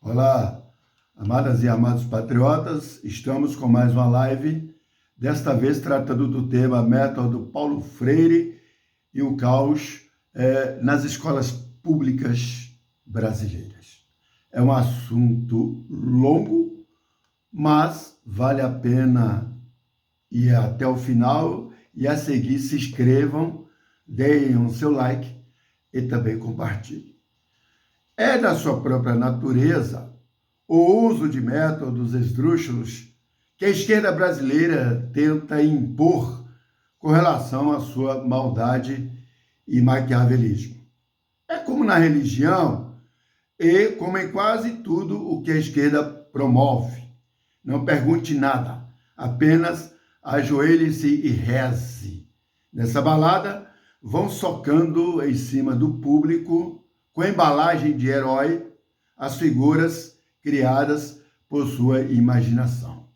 Olá, amadas e amados patriotas, estamos com mais uma live, desta vez tratando do tema Método Paulo Freire e o caos nas escolas públicas brasileiras. É um assunto longo, mas vale a pena ir até o final e a seguir se inscrevam, deem o seu like e também compartilhem. É da sua própria natureza o uso de métodos esdrúxulos que a esquerda brasileira tenta impor com relação à sua maldade e maquiavelismo. É como na religião e como em quase tudo o que a esquerda promove. Não pergunte nada, apenas ajoelhe-se e reze. Nessa balada, vão socando em cima do público, com embalagem de herói, as figuras criadas por sua imaginação.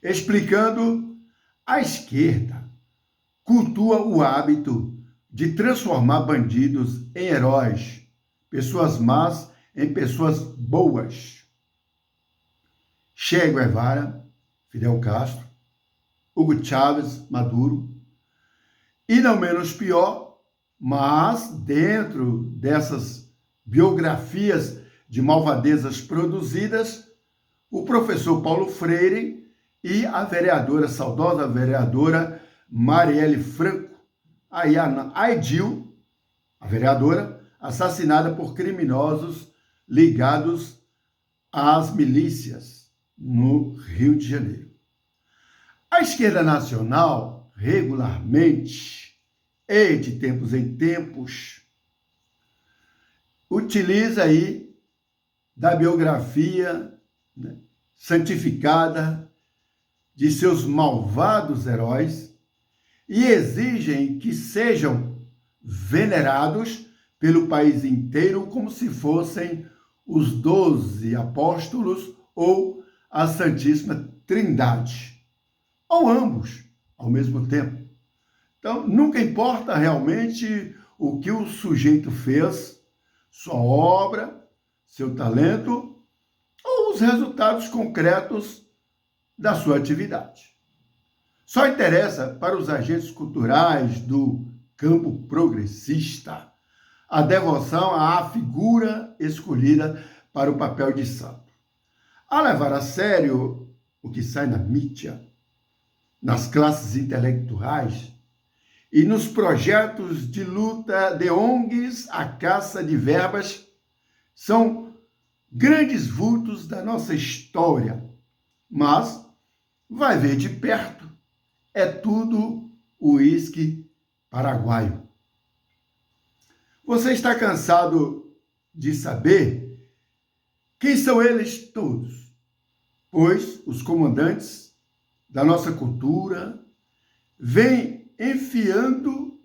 Explicando, a esquerda cultua o hábito de transformar bandidos em heróis, pessoas más em pessoas boas. Che Guevara, Fidel Castro, Hugo Chávez, Maduro, e não menos pior, mas dentro dessas biografias de malvadezas produzidas, o professor Paulo Freire e a vereadora, saudosa vereadora Marielle Franco, a Aidil, a vereadora, assassinada por criminosos ligados às milícias no Rio de Janeiro. A esquerda nacional, regularmente, e de tempos em tempos, utiliza aí da biografia santificada de seus malvados heróis e exigem que sejam venerados pelo país inteiro como se fossem os 12 apóstolos ou a Santíssima Trindade, ou ambos ao mesmo tempo. Então, nunca importa realmente o que o sujeito fez, sua obra, seu talento ou os resultados concretos da sua atividade. Só interessa para os agentes culturais do campo progressista a devoção à figura escolhida para o papel de santo. A levar a sério o que sai na mídia, nas classes intelectuais, e nos projetos de luta de ONGs, a caça de verbas, são grandes vultos da nossa história. Mas, vai ver de perto, é tudo uísque paraguaio. Você está cansado de saber quem são eles todos? Pois os comandantes da nossa cultura vêm enfiando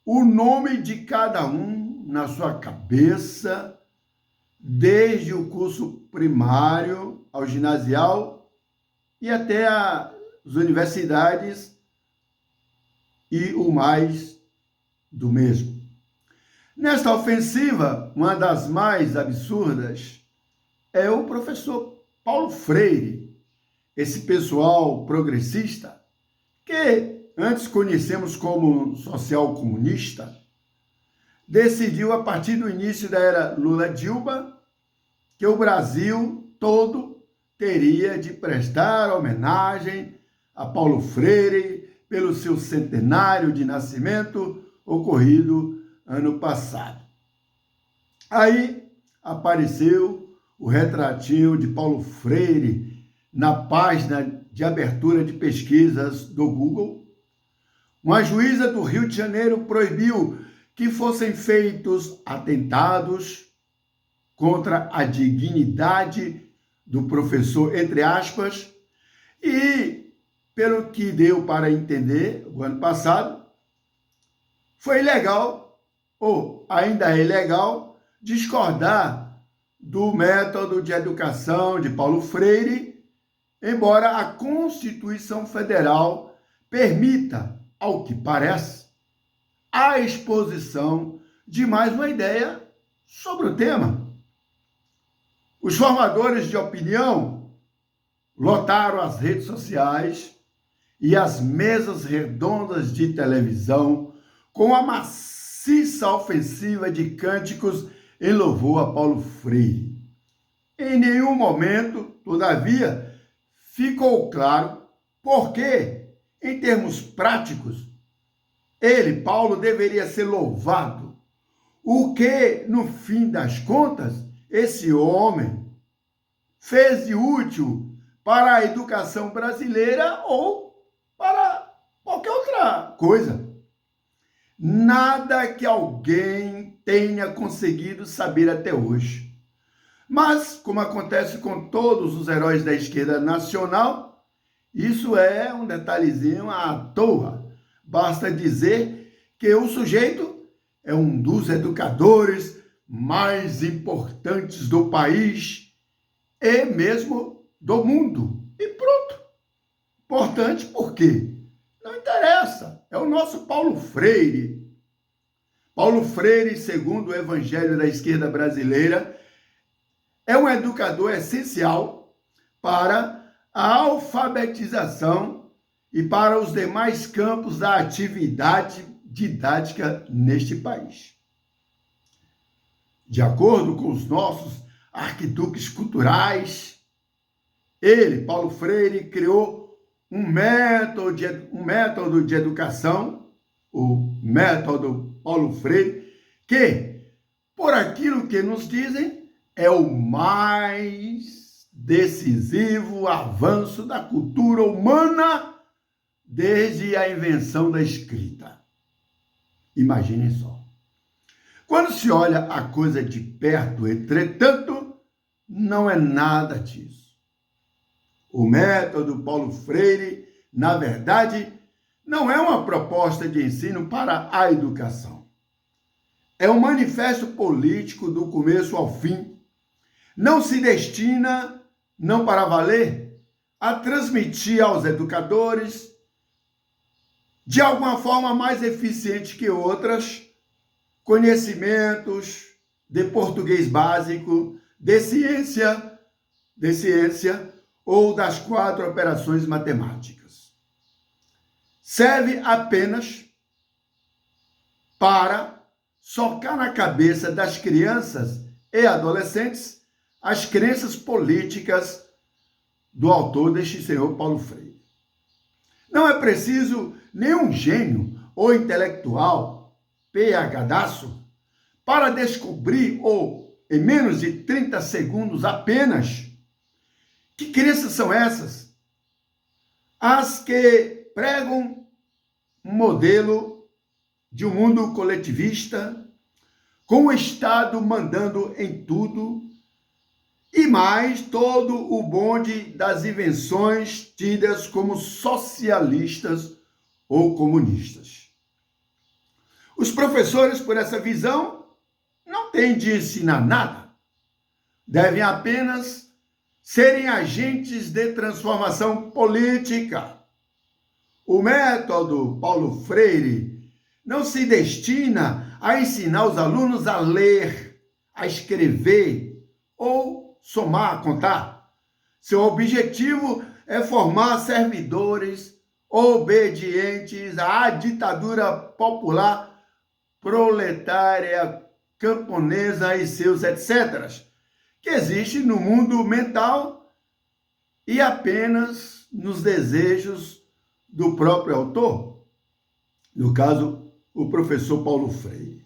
o nome de cada um na sua cabeça, desde o curso primário ao ginasial e até as universidades e o mais do mesmo. Nesta ofensiva, uma das mais absurdas é o professor Paulo Freire, esse pessoal progressista que antes conhecemos como social-comunista, decidiu, a partir do início da era Lula-Dilma, que o Brasil todo teria de prestar homenagem a Paulo Freire pelo seu centenário de nascimento ocorrido ano passado. Aí apareceu o retratinho de Paulo Freire na página de abertura de pesquisas do Google. Uma juíza do Rio de Janeiro proibiu que fossem feitos atentados contra a dignidade do professor, entre aspas, e, pelo que deu para entender, o ano passado, foi ilegal, ou ainda é ilegal, discordar do método de educação de Paulo Freire, embora a Constituição Federal permita, ao que parece, a exposição de mais uma ideia sobre o tema. Os formadores de opinião lotaram as redes sociais e as mesas redondas de televisão com a maciça ofensiva de cânticos em louvor a Paulo Freire. Em nenhum momento, todavia, ficou claro por que, em termos práticos, ele, Paulo, deveria ser louvado. O que, no fim das contas, esse homem fez de útil para a educação brasileira ou para qualquer outra coisa. Nada que alguém tenha conseguido saber até hoje. Mas, como acontece com todos os heróis da esquerda nacional, isso é um detalhezinho à toa. Basta dizer que o sujeito é um dos educadores mais importantes do país e mesmo do mundo. E pronto. Importante por quê? Não interessa. É o nosso Paulo Freire. Paulo Freire, segundo o Evangelho da esquerda brasileira, é um educador essencial para a alfabetização e para os demais campos da atividade didática neste país. De acordo com os nossos arquiduques culturais, ele, Paulo Freire, criou um método de educação, o método Paulo Freire, que, por aquilo que nos dizem, é o mais decisivo avanço da cultura humana desde a invenção da escrita. Imaginem só. Quando se olha a coisa de perto, entretanto, não é nada disso. O método Paulo Freire, na verdade, não é uma proposta de ensino para a educação. É um manifesto político do começo ao fim. Não se destina, não para valer, a transmitir aos educadores, de alguma forma mais eficiente que outras, conhecimentos de português básico, de ciência ou das 4 operações matemáticas. Serve apenas para socar na cabeça das crianças e adolescentes as crenças políticas do autor deste senhor Paulo Freire. Não é preciso nenhum gênio ou intelectual, PhDaço, para descobrir, ou em menos de 30 segundos apenas, que crenças são essas? As que pregam um modelo de um mundo coletivista, com o Estado mandando em tudo, e mais todo o bonde das invenções tidas como socialistas ou comunistas. Os professores, por essa visão, não têm de ensinar nada. Devem apenas serem agentes de transformação política. O método Paulo Freire não se destina a ensinar os alunos a ler, a escrever ou somar, contar. Seu objetivo é formar servidores obedientes à ditadura popular, proletária, camponesa e seus etc., que existe no mundo mental e apenas nos desejos do próprio autor, no caso, o professor Paulo Freire.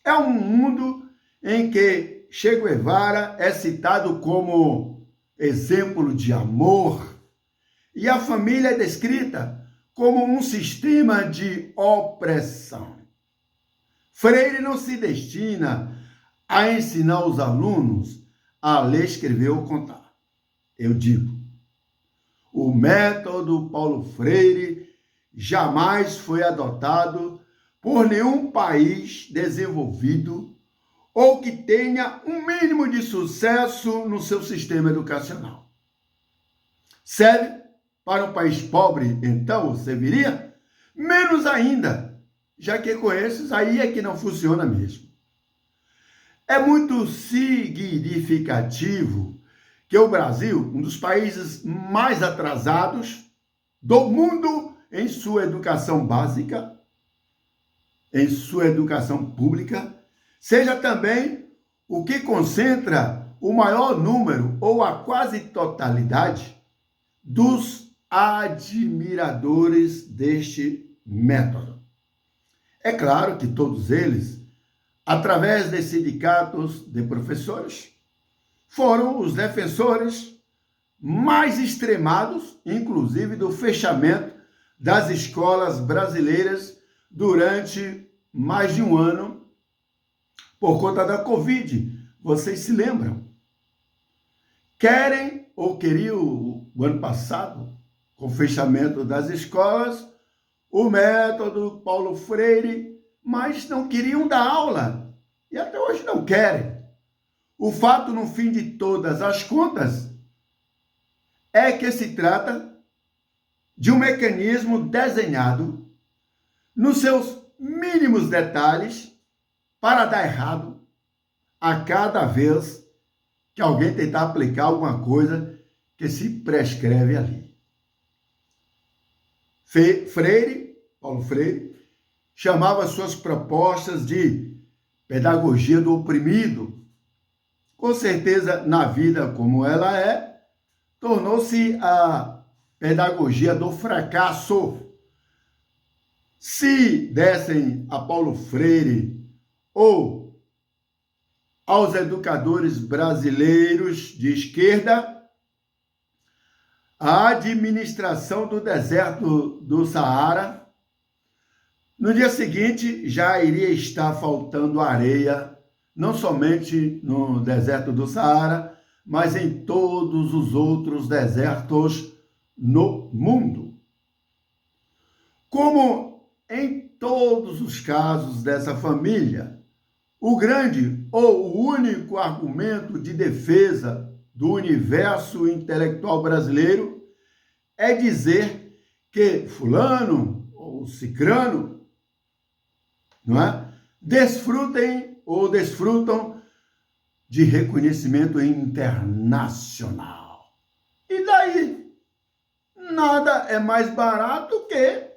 É um mundo em que Che Guevara é citado como exemplo de amor e a família é descrita como um sistema de opressão. Freire não se destina a ensinar os alunos a ler, escrever ou contar. Eu digo, o método Paulo Freire jamais foi adotado por nenhum país desenvolvido ou que tenha um mínimo de sucesso no seu sistema educacional. Serve para um país pobre, então, serviria? Menos ainda, já que com esses aí é que não funciona mesmo. É muito significativo que o Brasil, um dos países mais atrasados do mundo em sua educação básica, em sua educação pública, seja também o que concentra o maior número ou a quase totalidade dos admiradores deste método. É claro que todos eles, através de sindicatos de professores, foram os defensores mais extremados, inclusive do fechamento das escolas brasileiras durante mais de um ano por conta da Covid. Vocês se lembram? Querem ou queriam o ano passado, com o fechamento das escolas, o método Paulo Freire, mas não queriam dar aula e até hoje não querem. O fato, no fim de todas as contas, é que se trata de um mecanismo desenhado nos seus mínimos detalhes para dar errado a cada vez que alguém tentar aplicar alguma coisa que se prescreve ali. Paulo Freire, chamava suas propostas de pedagogia do oprimido. Com certeza, na vida como ela é, tornou-se a pedagogia do fracasso. Se dessem a Paulo Freire ou aos educadores brasileiros de esquerda a administração do deserto do Saara, no dia seguinte já iria estar faltando areia, não somente no deserto do Saara, mas em todos os outros desertos no mundo. Como em todos os casos dessa família, o grande ou o único argumento de defesa do universo intelectual brasileiro é dizer que fulano ou cicrano, não é? Desfrutam de reconhecimento internacional. E daí? Nada é mais barato que,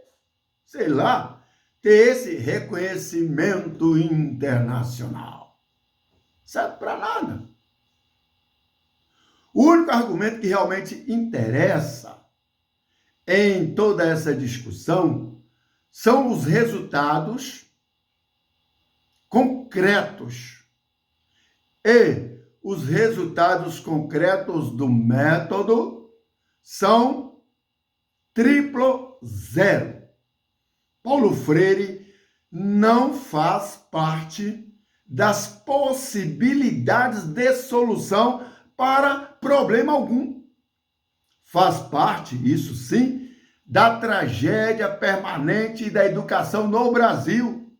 sei lá, ter esse reconhecimento internacional. Serve para nada. O único argumento que realmente interessa em toda essa discussão são os resultados concretos. E os resultados concretos do método são triplo zero. Paulo Freire não faz parte das possibilidades de solução para problema algum. Faz parte, isso sim, da tragédia permanente da educação no Brasil.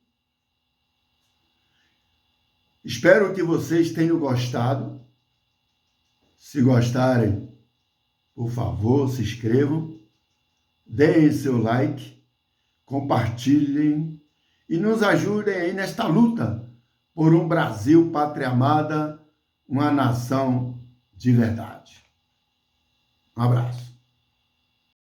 Espero que vocês tenham gostado. Se gostarem, por favor, se inscrevam, deem seu like, compartilhem e nos ajudem aí nesta luta por um Brasil, pátria amada, uma nação de verdade. Um abraço.